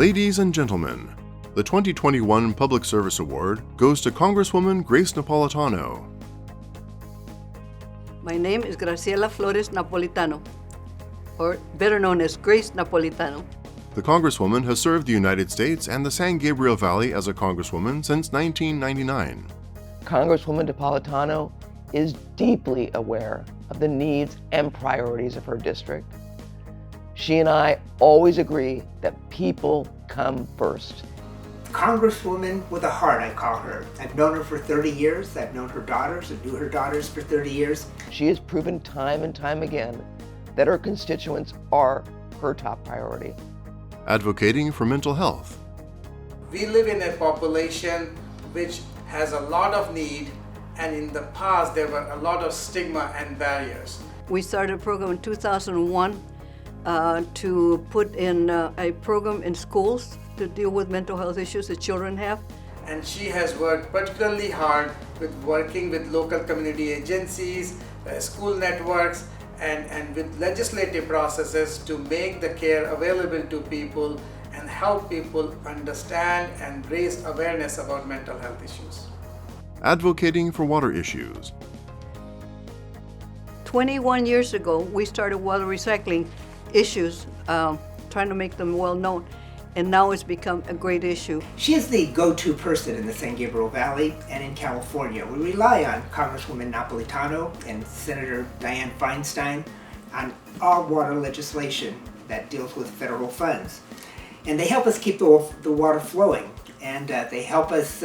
Ladies and gentlemen, the 2021 Public Service Award goes to Congresswoman Grace Napolitano. My name is Graciela Flores Napolitano, or better known as Grace Napolitano. The Congresswoman has served the United States and the San Gabriel Valley as a Congresswoman since 1999. Congresswoman Napolitano is deeply aware of the needs and priorities of her district. She and I always agree that people come first. Congresswoman with a heart, I call her. I've known her for 30 years. I've known her daughters and knew her daughters for 30 years. She has proven time and time again that her constituents are her top priority. Advocating for mental health. We live in a population which has a lot of need, and in the past there were a lot of stigma and barriers. We started a program in 2001 to put in a program in schools to deal with mental health issues that children have. And she has worked particularly hard with working with local community agencies, school networks, and with legislative processes to make the care available to people and help people understand and raise awareness about mental health issues. Advocating for water issues. 21 years ago, we started water recycling issues, trying to make them well known, and now it's become a great issue. She is the go-to person in the San Gabriel Valley and in California. We rely on Congresswoman Napolitano and Senator Dianne Feinstein on all water legislation that deals with federal funds. And they help us keep the water flowing, and they help us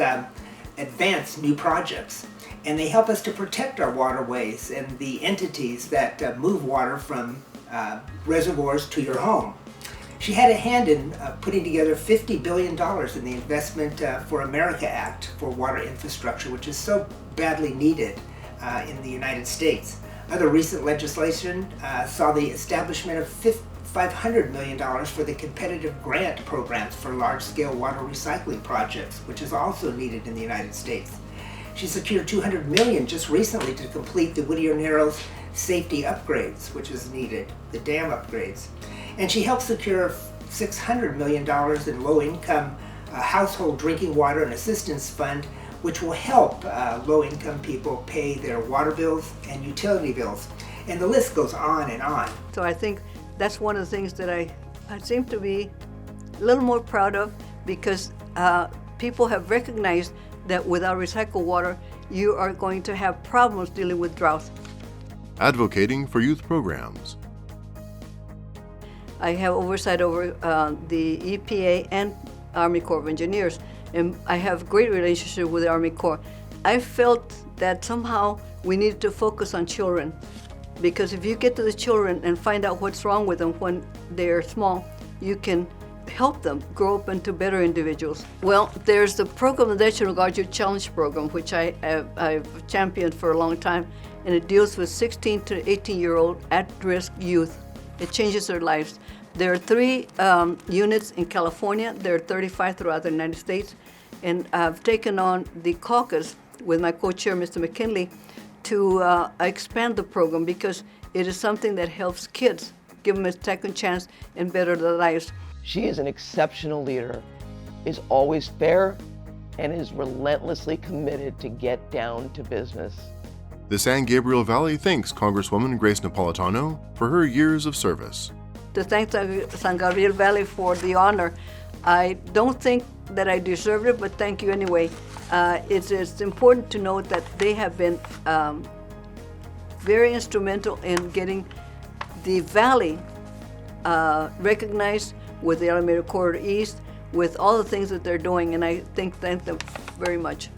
advance new projects. And they help us to protect our waterways and the entities that move water from reservoirs to your home. She had a hand in putting together $50 billion in the Investment for America Act for water infrastructure, which is so badly needed in the United States. Other recent legislation saw the establishment of $500 million for the competitive grant programs for large-scale water recycling projects, which is also needed in the United States. She secured $200 million just recently to complete the Whittier Narrows safety upgrades, which is needed, the dam upgrades. And she helped secure $600 million in low-income household drinking water and assistance fund, which will help low-income people pay their water bills and utility bills. And the list goes on and on. So I think that's one of the things that I seem to be a little more proud of, because people have recognized that without recycled water, you are going to have problems dealing with drought. Advocating for youth programs. I have oversight over the EPA and Army Corps of Engineers, and I have a great relationship with the Army Corps. I felt that somehow we needed to focus on children, because if you get to the children and find out what's wrong with them when they're small, you can help them grow up into better individuals. Well, there's the program, the National Graduate Challenge Program, which I've championed for a long time, and it deals with 16 to 18-year-old at-risk youth. It changes their lives. There are 3 units in California. There are 35 throughout the United States. And I've taken on the caucus with my co-chair, Mr. McKinley, to expand the program, because it is something that helps kids, give them a second chance and better their lives. She is an exceptional leader, is always fair, and is relentlessly committed to get down to business. The San Gabriel Valley thanks Congresswoman Grace Napolitano for her years of service. To thank the San Gabriel Valley for the honor. I don't think that I deserved it, but thank you anyway. It's important to note that they have been very instrumental in getting the valley recognized with the Alameda Corridor East, with all the things that they're doing, and I thank them very much.